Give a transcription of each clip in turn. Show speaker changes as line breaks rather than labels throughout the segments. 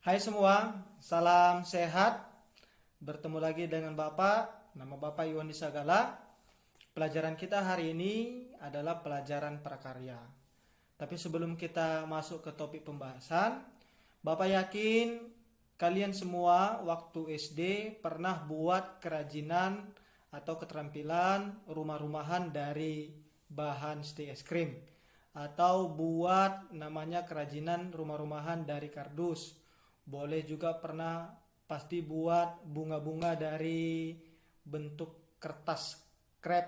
Hai semua, salam sehat. Bertemu lagi dengan Bapak. Nama Bapak Iwan Sagala. Pelajaran kita hari ini adalah pelajaran prakarya. Tapi sebelum kita masuk ke topik pembahasan, Bapak yakin kalian semua waktu SD pernah buat kerajinan atau keterampilan rumah-rumahan dari bahan stik es krim, atau buat namanya kerajinan rumah-rumahan dari kardus. Boleh juga pernah pasti buat bunga-bunga dari bentuk kertas krep,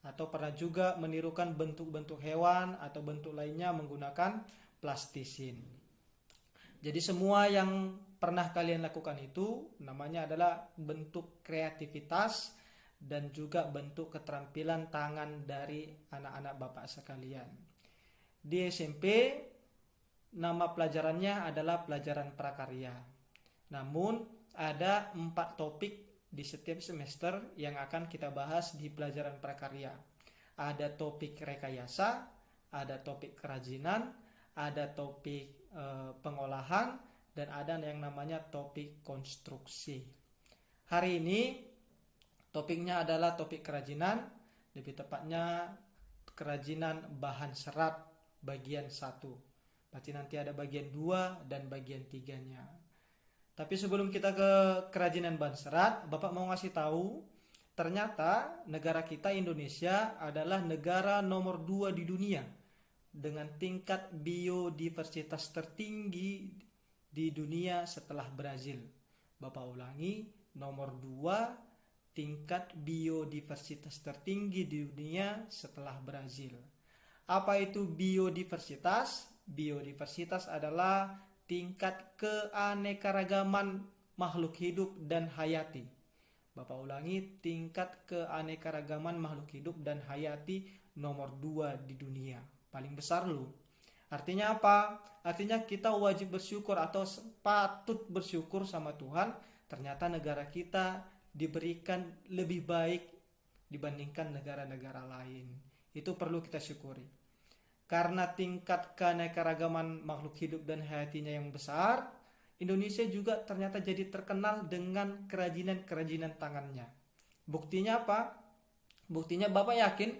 atau pernah juga menirukan bentuk-bentuk hewan atau bentuk lainnya menggunakan plastisin. Jadi semua yang pernah kalian lakukan itu namanya adalah bentuk kreativitas dan juga bentuk keterampilan tangan dari anak-anak Bapak sekalian. Di SMP nama pelajarannya adalah pelajaran prakarya. Namun ada 4 topik di setiap semester yang akan kita bahas di pelajaran prakarya. Ada topik rekayasa, ada topik kerajinan, ada topik pengolahan, dan ada yang namanya topik konstruksi. Hari ini topiknya adalah topik kerajinan, lebih tepatnya kerajinan bahan serat bagian 1. Berarti nanti ada bagian 2 dan bagian 3-nya. Tapi sebelum kita ke kerajinan bahan serat, Bapak mau ngasih tahu, ternyata negara kita Indonesia adalah negara nomor 2 di dunia dengan tingkat biodiversitas tertinggi di dunia setelah Brazil. Bapak ulangi, nomor 2 tingkat biodiversitas tertinggi di dunia setelah Brazil. Apa itu biodiversitas? Biodiversitas adalah tingkat keanekaragaman makhluk hidup dan hayati. Bapak ulangi, tingkat keanekaragaman makhluk hidup dan hayati nomor 2 di dunia. Paling besar loh. Artinya apa? Artinya kita wajib bersyukur atau patut bersyukur sama Tuhan. Ternyata negara kita diberikan lebih baik dibandingkan negara-negara lain. Itu perlu kita syukuri. Karena tingkat keanekaragaman makhluk hidup dan hayatinya yang besar, Indonesia juga ternyata jadi terkenal dengan kerajinan-kerajinan tangannya. Buktinya apa? Buktinya Bapak yakin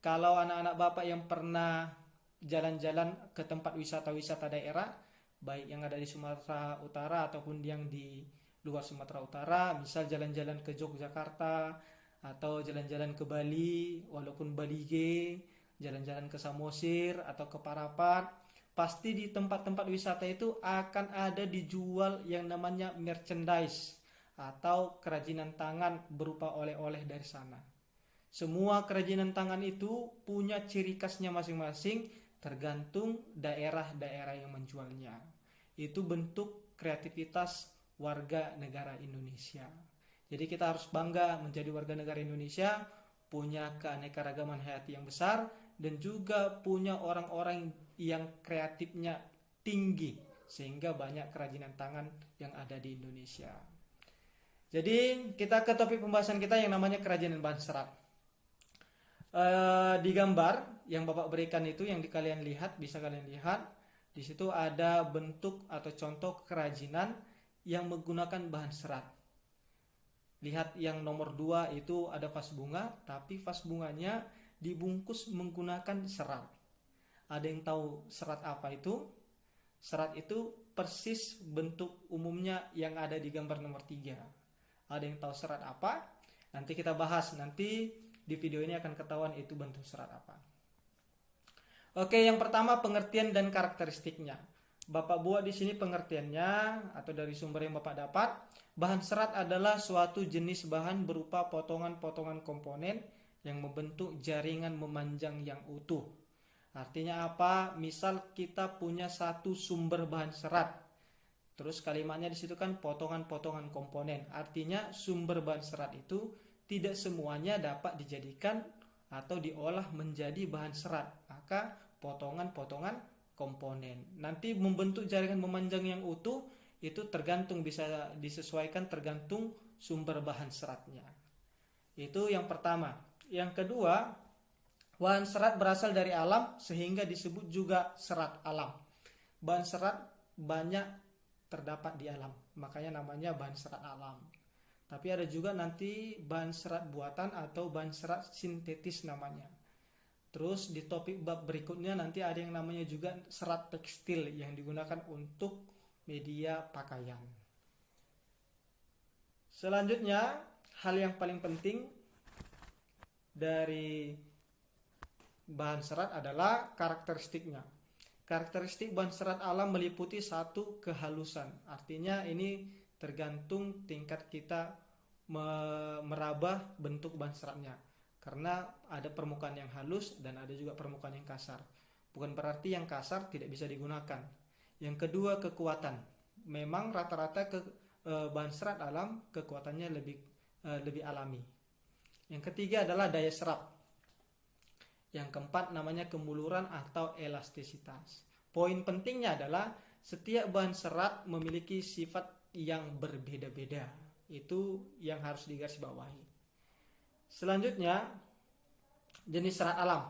kalau anak-anak Bapak yang pernah jalan-jalan ke tempat wisata-wisata daerah, baik yang ada di Sumatera Utara ataupun yang di luar Sumatera Utara, misal jalan-jalan ke Yogyakarta atau jalan-jalan ke Bali, walaupun Balige, jalan-jalan ke Samosir atau ke Parapat, pasti di tempat-tempat wisata itu akan ada dijual yang namanya merchandise atau kerajinan tangan berupa oleh-oleh dari sana. Semua kerajinan tangan itu punya ciri khasnya masing-masing tergantung daerah-daerah yang menjualnya. Itu bentuk kreativitas warga negara Indonesia. Jadi kita harus bangga menjadi warga negara Indonesia, punya keanekaragaman hayati yang besar, dan juga punya orang-orang yang kreatifnya tinggi sehingga banyak kerajinan tangan yang ada di Indonesia. Jadi kita ke topik pembahasan kita yang namanya kerajinan bahan serat. Di gambar yang Bapak berikan itu yang kalian lihat, bisa kalian lihat di situ ada bentuk atau contoh kerajinan yang menggunakan bahan serat. Lihat yang nomor 2 itu ada vas bunga, tapi vas bunganya dibungkus menggunakan serat. Ada yang tahu serat apa itu? Serat itu persis bentuk umumnya yang ada di gambar nomor 3. Ada yang tahu serat apa? Nanti kita bahas, nanti di video ini akan ketahuan itu bentuk serat apa. Oke, yang pertama pengertian dan karakteristiknya. Bapak buat di sini pengertiannya atau dari sumber yang Bapak dapat. Bahan serat adalah suatu jenis bahan berupa potongan-potongan komponen yang membentuk jaringan memanjang yang utuh. Artinya apa? Misal kita punya satu sumber bahan serat, terus kalimatnya di situ kan potongan-potongan komponen. Artinya sumber bahan serat itu tidak semuanya dapat dijadikan atau diolah menjadi bahan serat, maka potongan-potongan komponen. Nanti membentuk jaringan memanjang yang utuh itu tergantung, bisa disesuaikan tergantung sumber bahan seratnya. Itu yang pertama. Yang kedua, bahan serat berasal dari alam sehingga disebut juga serat alam. Bahan serat banyak terdapat di alam. Makanya namanya bahan serat alam. Tapi ada juga nanti bahan serat buatan atau bahan serat sintetis namanya. Terus di topik bab berikutnya nanti ada yang namanya juga serat tekstil yang digunakan untuk media pakaian. Selanjutnya, hal yang paling penting dari bahan serat adalah karakteristiknya. Karakteristik bahan serat alam meliputi satu, kehalusan. Artinya ini tergantung tingkat kita meraba bentuk bahan seratnya. Karena ada permukaan yang halus dan ada juga permukaan yang kasar. Bukan berarti yang kasar tidak bisa digunakan. Yang kedua, kekuatan. Memang rata-rata bahan serat alam kekuatannya lebih alami. Yang ketiga adalah daya serap. Yang keempat namanya kemuluran atau elastisitas. Poin pentingnya adalah setiap bahan serat memiliki sifat yang berbeda-beda. Itu yang harus digarisbawahi. Selanjutnya, jenis serat alam.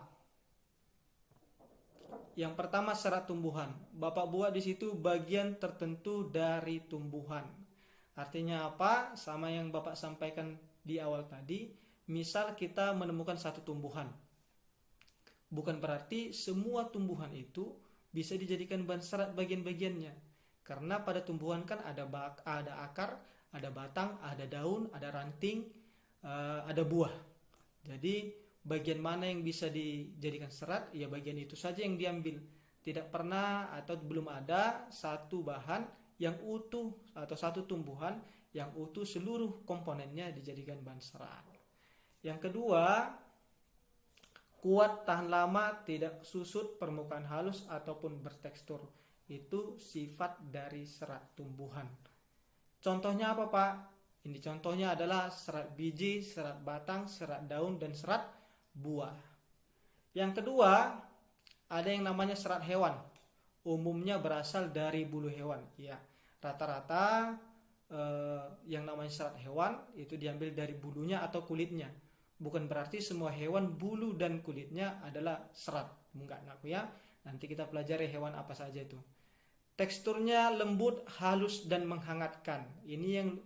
Yang pertama serat tumbuhan. Bapak buat di situ bagian tertentu dari tumbuhan. Artinya apa? Sama yang Bapak sampaikan di awal tadi. Misal kita menemukan satu tumbuhan. Bukan berarti semua tumbuhan itu bisa dijadikan bahan serat bagian-bagiannya. Karena pada tumbuhan kan ada akar, ada batang, ada daun, ada ranting, ada buah. Jadi bagian mana yang bisa dijadikan serat, ya bagian itu saja yang diambil. Tidak pernah atau belum ada satu bahan yang utuh atau satu tumbuhan yang utuh seluruh komponennya dijadikan bahan serat. Yang kedua, kuat tahan lama, tidak susut, permukaan halus ataupun bertekstur. Itu sifat dari serat tumbuhan. Contohnya apa, Pak? Ini contohnya adalah serat biji, serat batang, serat daun, dan serat buah. Yang kedua, ada yang namanya serat hewan. Umumnya berasal dari bulu hewan. Ya, rata-rata yang namanya serat hewan itu diambil dari bulunya atau kulitnya. Bukan berarti semua hewan bulu dan kulitnya adalah serat. Enggak, ya. Nanti kita pelajari hewan apa saja itu. Teksturnya lembut, halus, dan menghangatkan. Ini yang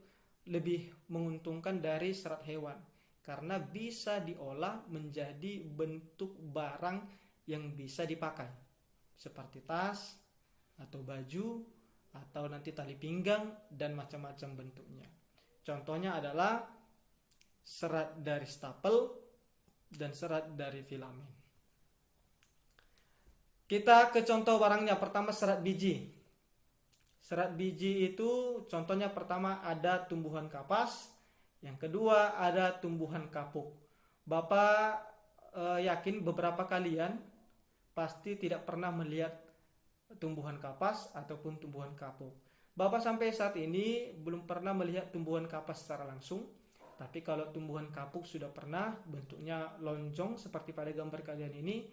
lebih menguntungkan dari serat hewan karena bisa diolah menjadi bentuk barang yang bisa dipakai seperti tas atau baju atau nanti tali pinggang dan macam-macam bentuknya. Contohnya adalah serat dari stapel dan serat dari filamen. Kita ke contoh barangnya. Pertama, serat biji. Serat biji itu contohnya pertama ada tumbuhan kapas, yang kedua ada tumbuhan kapuk. Bapak yakin beberapa kalian pasti tidak pernah melihat tumbuhan kapas ataupun tumbuhan kapuk. Bapak sampai saat ini belum pernah melihat tumbuhan kapas secara langsung, tapi kalau tumbuhan kapuk sudah pernah, bentuknya lonjong seperti pada gambar kalian ini,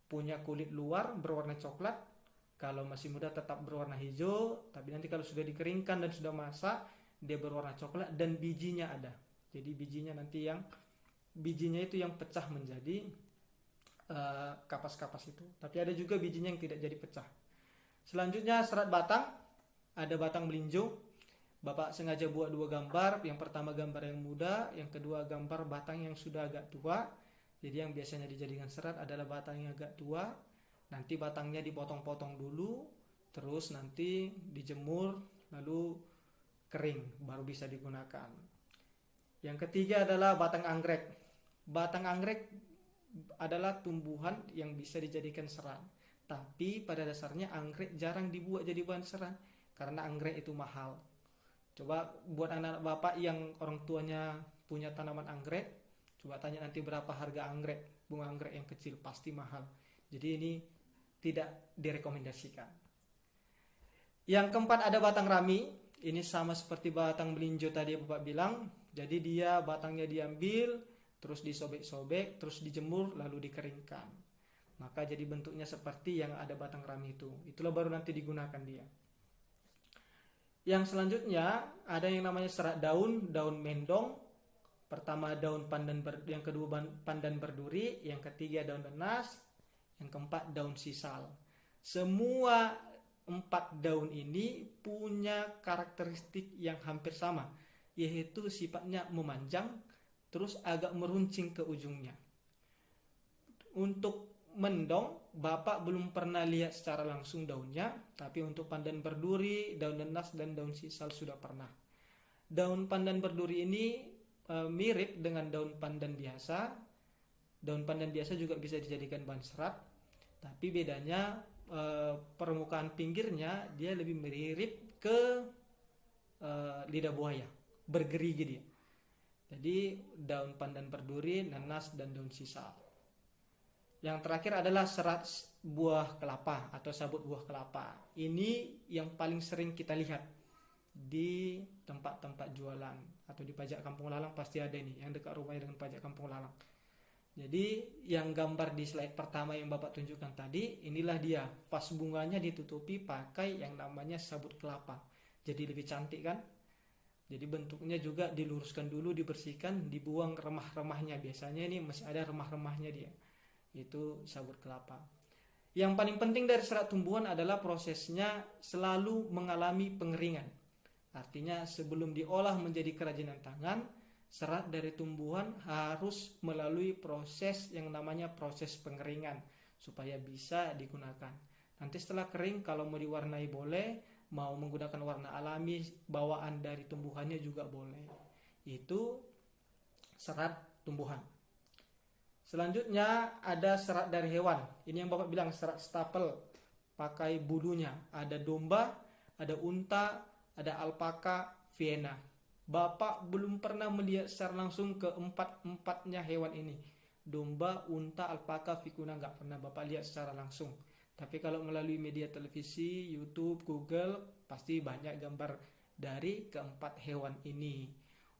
punya kulit luar berwarna coklat. Kalau masih muda tetap berwarna hijau, tapi nanti kalau sudah dikeringkan dan sudah masak, dia berwarna coklat dan bijinya ada. Jadi bijinya itu yang pecah menjadi kapas-kapas itu. Tapi ada juga bijinya yang tidak jadi pecah. Selanjutnya serat batang, ada batang melinjo. Bapak sengaja buat dua gambar. Yang pertama gambar yang muda, yang kedua gambar batang yang sudah agak tua. Jadi yang biasanya dijadikan serat adalah batang yang agak tua. Nanti batangnya dipotong-potong dulu, terus nanti dijemur, lalu kering, baru bisa digunakan. Yang ketiga adalah batang anggrek. Batang anggrek adalah tumbuhan yang bisa dijadikan serat. Tapi pada dasarnya anggrek jarang dibuat jadi bahan serat, karena anggrek itu mahal. Coba buat anak bapak yang orang tuanya punya tanaman anggrek, coba tanya nanti berapa harga anggrek, bunga anggrek yang kecil, pasti mahal. Jadi ini tidak direkomendasikan. Yang keempat ada batang rami. Ini sama seperti batang melinjo tadi Bapak bilang. Jadi dia batangnya diambil, terus disobek-sobek, terus dijemur, lalu dikeringkan. Maka jadi bentuknya seperti yang ada batang rami itu. Itulah baru nanti digunakan dia. Yang selanjutnya ada yang namanya serat daun, daun mendong. Pertama daun pandan, yang kedua pandan berduri, yang ketiga daun nanas, yang keempat daun sisal. Semua empat daun ini punya karakteristik yang hampir sama, yaitu sifatnya memanjang, terus agak meruncing ke ujungnya. Untuk mendong, Bapak belum pernah lihat secara langsung daunnya, tapi untuk pandan berduri, daun nenas, dan daun sisal sudah pernah. Daun pandan berduri ini mirip dengan daun pandan biasa. Daun pandan biasa juga bisa dijadikan bahan serat, tapi bedanya permukaan pinggirnya dia lebih mirip ke lidah buaya, bergerigi dia. Jadi daun pandan berduri, nanas, dan daun sisal. Yang terakhir adalah serat buah kelapa atau sabut buah kelapa. Ini yang paling sering kita lihat di tempat-tempat jualan atau di pajak Kampung Lalang pasti ada ini, yang dekat rumahnya dengan pajak Kampung Lalang. Jadi yang gambar di slide pertama yang Bapak tunjukkan tadi, inilah dia. Vas bunganya ditutupi pakai yang namanya sabut kelapa. Jadi lebih cantik kan? Jadi bentuknya juga diluruskan dulu, dibersihkan, dibuang remah-remahnya. Biasanya ini masih ada remah-remahnya dia. Itu sabut kelapa. Yang paling penting dari serat tumbuhan adalah prosesnya selalu mengalami pengeringan. Artinya sebelum diolah menjadi kerajinan tangan, serat dari tumbuhan harus melalui proses yang namanya proses pengeringan supaya bisa digunakan. Nanti setelah kering, kalau mau diwarnai boleh, mau menggunakan warna alami bawaan dari tumbuhannya juga boleh. Itu serat tumbuhan. Selanjutnya ada serat dari hewan. Ini yang Bapak bilang serat stapel, pakai bulunya. Ada domba, ada unta, ada alpaka, Vienna. Bapak belum pernah melihat secara langsung keempat-empatnya hewan ini. Domba, unta, alpaka, vicuna nggak pernah Bapak lihat secara langsung. Tapi kalau melalui media televisi, YouTube, Google, pasti banyak gambar dari keempat hewan ini.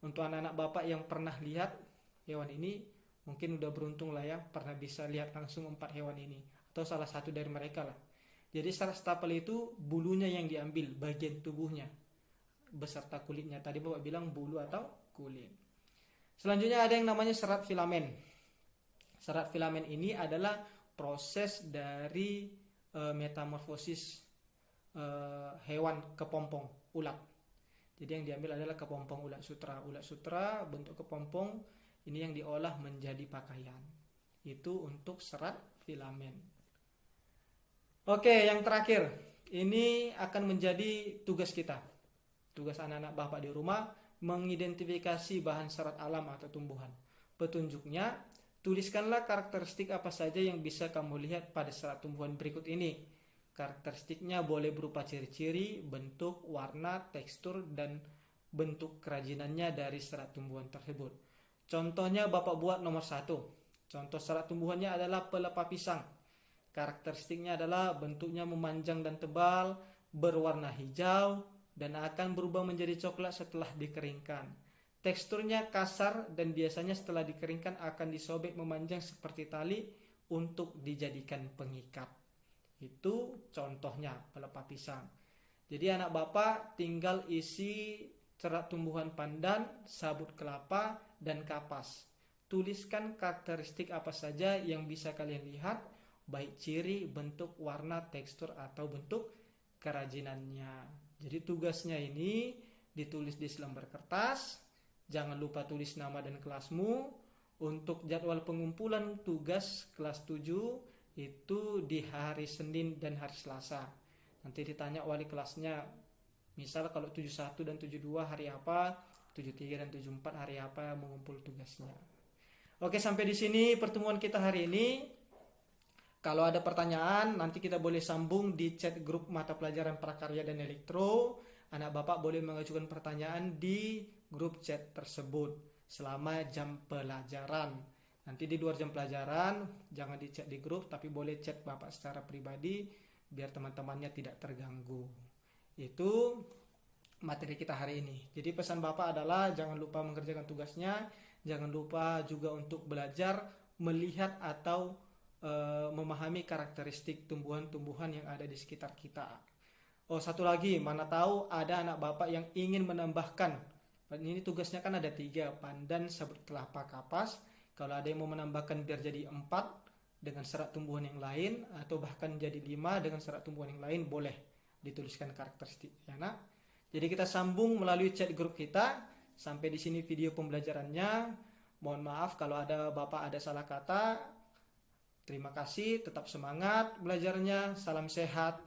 Untuk anak-anak Bapak yang pernah lihat hewan ini, mungkin udah beruntung lah ya, pernah bisa lihat langsung empat hewan ini. Atau salah satu dari mereka lah. Jadi serat stapel itu bulunya yang diambil, bagian tubuhnya beserta kulitnya. Tadi Bapak bilang bulu atau kulit. Selanjutnya ada yang namanya serat filamen. Serat filamen ini adalah proses dari metamorfosis hewan kepompong, ulat. Jadi yang diambil adalah kepompong ulat sutra. Ulat sutra bentuk kepompong ini yang diolah menjadi pakaian. Itu untuk serat filamen. Oke, yang terakhir. Ini akan menjadi tugas kita. Tugas anak-anak Bapak di rumah, mengidentifikasi bahan serat alam atau tumbuhan. Petunjuknya, tuliskanlah karakteristik apa saja yang bisa kamu lihat pada serat tumbuhan berikut ini. Karakteristiknya boleh berupa ciri-ciri, bentuk, warna, tekstur, dan bentuk kerajinannya dari serat tumbuhan tersebut. Contohnya Bapak buat nomor 1. Contoh serat tumbuhannya adalah pelepah pisang. Karakteristiknya adalah bentuknya memanjang dan tebal, berwarna hijau, dan akan berubah menjadi coklat setelah dikeringkan. Teksturnya kasar dan biasanya setelah dikeringkan akan disobek memanjang seperti tali untuk dijadikan pengikat. Itu contohnya pelepah pisang. Jadi anak Bapak tinggal isi serat tumbuhan pandan, sabut kelapa, dan kapas. Tuliskan karakteristik apa saja yang bisa kalian lihat, baik ciri, bentuk, warna, tekstur, atau bentuk kerajinannya. Jadi tugasnya ini ditulis di selembar kertas. Jangan lupa tulis nama dan kelasmu. Untuk jadwal pengumpulan tugas kelas 7 itu di hari Senin dan hari Selasa. Nanti ditanya wali kelasnya, misal kalau 71 dan 72 hari apa, 73 dan 74 hari apa mengumpul tugasnya. Oke, sampai di sini pertemuan kita hari ini. Kalau ada pertanyaan, nanti kita boleh sambung di chat grup mata pelajaran prakarya dan elektro. Anak Bapak boleh mengajukan pertanyaan di grup chat tersebut selama jam pelajaran. Nanti di luar jam pelajaran, jangan di chat di grup, tapi boleh chat Bapak secara pribadi, biar teman-temannya tidak terganggu. Itu materi kita hari ini. Jadi pesan Bapak adalah jangan lupa mengerjakan tugasnya, jangan lupa juga untuk belajar, melihat atau memahami karakteristik tumbuhan-tumbuhan yang ada di sekitar kita. Oh, satu lagi, mana tahu ada anak Bapak yang ingin menambahkan. Ini tugasnya kan ada 3, pandan, sabut kelapa, kapas. Kalau ada yang mau menambahkan biar jadi 4 dengan serat tumbuhan yang lain, atau bahkan jadi 5 dengan serat tumbuhan yang lain, boleh. dituliskan karakteristik ya nak. Jadi kita sambung melalui chat grup kita. Sampai di sini video pembelajarannya. Mohon maaf kalau ada Bapak ada salah kata. Terima kasih, tetap semangat belajarnya. Salam sehat.